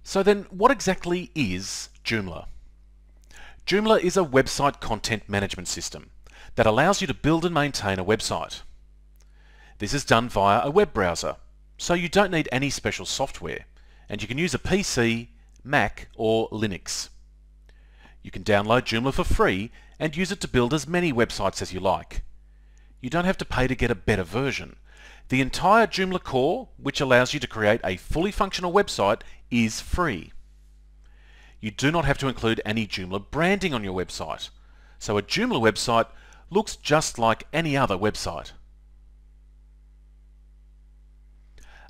So then, what exactly is Joomla? Joomla is a website content management system that allows you to build and maintain a website. This is done via a web browser, so you don't need any special software, and you can use a PC, Mac or Linux. You can download Joomla for free and use it to build as many websites as you like. You don't have to pay to get a better version. The entire Joomla core, which allows you to create a fully functional website, is free. You do not have to include any Joomla branding on your website, so a Joomla website looks just like any other website.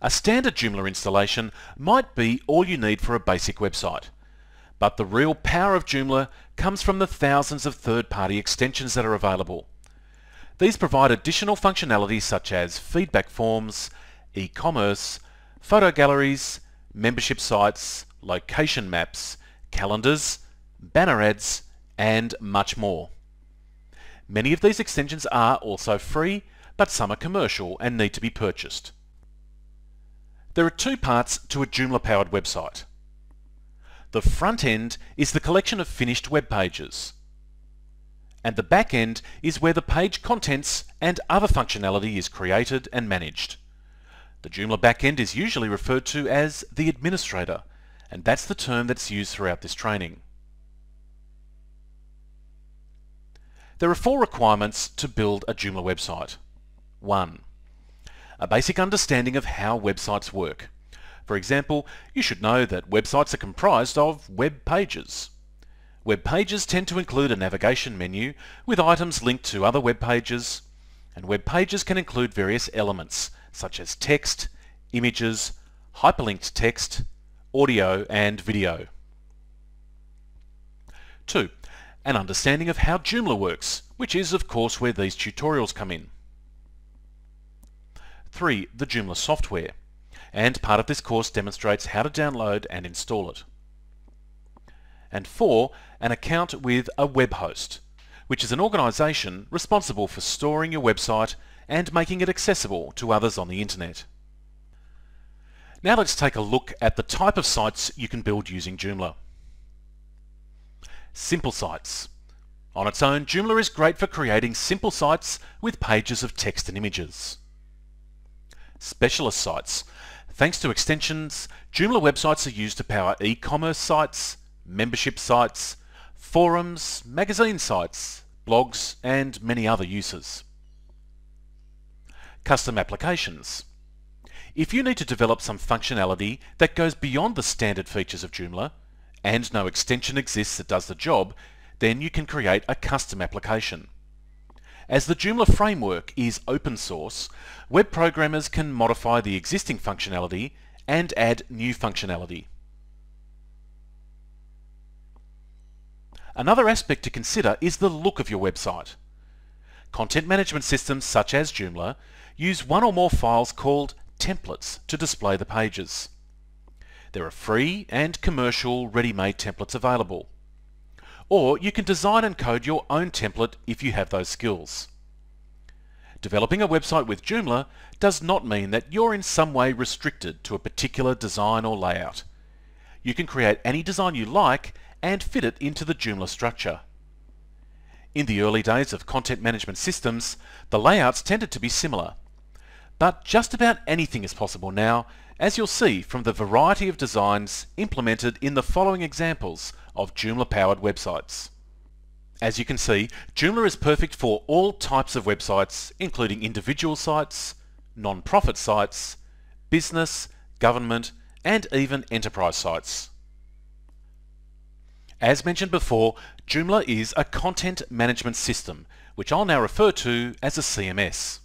A standard Joomla installation might be all you need for a basic website, but the real power of Joomla comes from the thousands of third-party extensions that are available. These provide additional functionality such as feedback forms, e-commerce, photo galleries, membership sites, location maps, calendars, banner ads, and much more. Many of these extensions are also free, but some are commercial and need to be purchased. There are two parts to a Joomla-powered website. The front end is the collection of finished web pages, and the back end is where the page contents and other functionality is created and managed. The Joomla back end is usually referred to as the administrator, and that's the term that's used throughout this training. There are 4 requirements to build a Joomla website. 1. A basic understanding of how websites work. For example, you should know that websites are comprised of web pages. Web pages tend to include a navigation menu with items linked to other web pages, and web pages can include various elements such as text, images, hyperlinked text, audio and video. 2. An understanding of how Joomla works, which is of course where these tutorials come in. 3. The Joomla software, and part of this course demonstrates how to download and install it. And 4. An account with a web host, which is an organisation responsible for storing your website and making it accessible to others on the internet. Now let's take a look at the type of sites you can build using Joomla. Simple sites. On its own, Joomla is great for creating simple sites with pages of text and images. Specialist sites. Thanks to extensions, Joomla websites are used to power e-commerce sites, membership sites, forums, magazine sites, blogs, and many other uses. Custom applications. If you need to develop some functionality that goes beyond the standard features of Joomla, and no extension exists that does the job, then you can create a custom application. As the Joomla framework is open source, web programmers can modify the existing functionality and add new functionality. Another aspect to consider is the look of your website. Content management systems such as Joomla use one or more files called templates to display the pages. There are free and commercial ready-made templates available. Or you can design and code your own template if you have those skills. Developing a website with Joomla does not mean that you're in some way restricted to a particular design or layout. You can create any design you like and fit it into the Joomla structure. In the early days of content management systems, the layouts tended to be similar. But just about anything is possible now, as you'll see from the variety of designs implemented in the following examples of Joomla-powered websites. As you can see, Joomla is perfect for all types of websites, including individual sites, non-profit sites, business, government, and even enterprise sites. As mentioned before, Joomla is a content management system, which I'll now refer to as a CMS.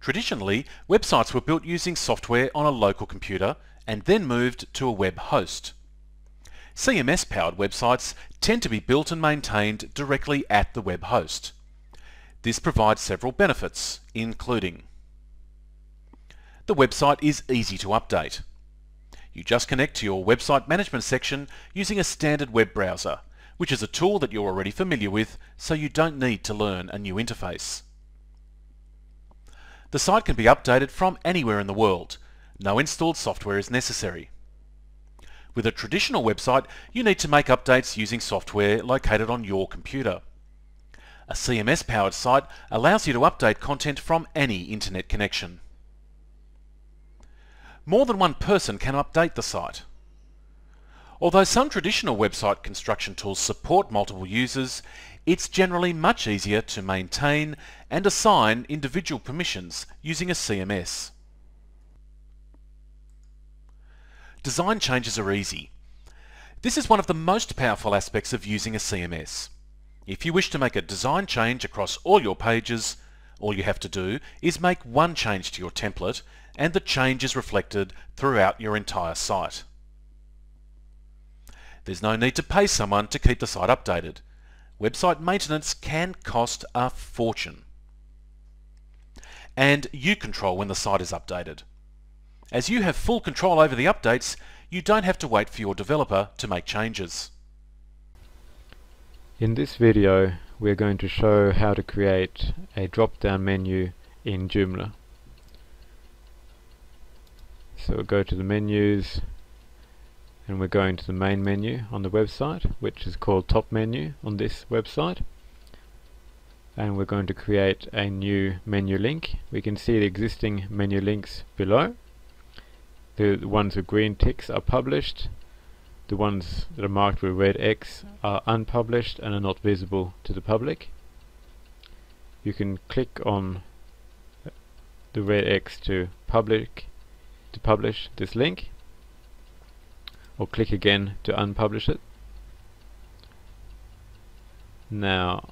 Traditionally, websites were built using software on a local computer and then moved to a web host. CMS-powered websites tend to be built and maintained directly at the web host. This provides several benefits, including: the website is easy to update. You just connect to your website management section using a standard web browser, which is a tool that you're already familiar with, so you don't need to learn a new interface. The site can be updated from anywhere in the world. No installed software is necessary. With a traditional website, you need to make updates using software located on your computer. A CMS-powered site allows you to update content from any internet connection. More than one person can update the site. Although some traditional website construction tools support multiple users, it's generally much easier to maintain and assign individual permissions using a CMS. Design changes are easy. This is one of the most powerful aspects of using a CMS. If you wish to make a design change across all your pages, all you have to do is make one change to your template, and the change is reflected throughout your entire site. There's no need to pay someone to keep the site updated. Website maintenance can cost a fortune. And you control when the site is updated. As you have full control over the updates, you don't have to wait for your developer to make changes. In this video, we're going to show how to create a drop-down menu in Joomla. So we'll go to the menus, and we're going to the main menu on the website, which is called top menu on this website. And we're going to create a new menu link. We can see the existing menu links below. The ones with green ticks are published. The ones that are marked with red X are unpublished and are not visible to the public. You can click on the red X to publish this link, or click again to unpublish it. Now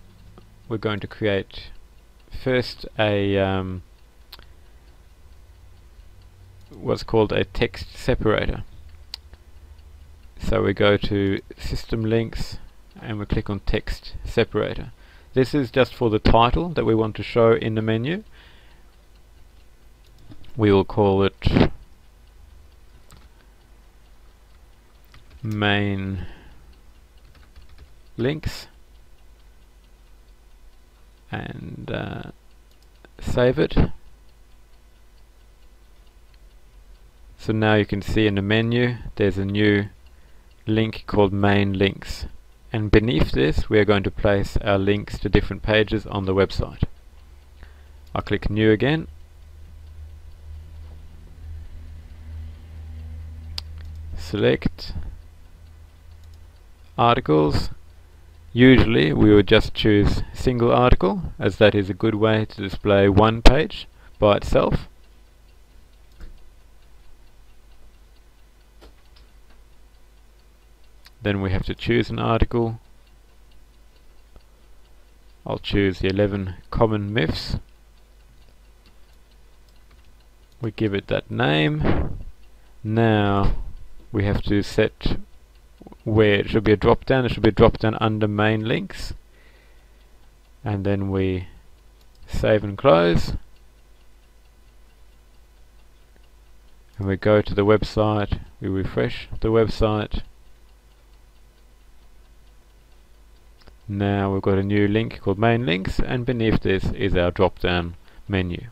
we're going to create first a what's called a text separator. So we go to System Links and we click on Text Separator. This is just for the title that we want to show in the menu. We will call it Main Links and save it. So now you can see in the menu there's a new link called Main Links, and beneath this we are going to place our links to different pages on the website. I'll click New again, select Articles. Usually we would just choose single article, as that is a good way to display one page by itself. Then we have to choose an article. I'll choose the 11 common myths. We give it that name. Now we have to set where it should be a drop down. It should be a drop down under main links. And then we save and close. And we go to the website. We refresh the website. Now we've got a new link called Main Links, and beneath this is our drop-down menu.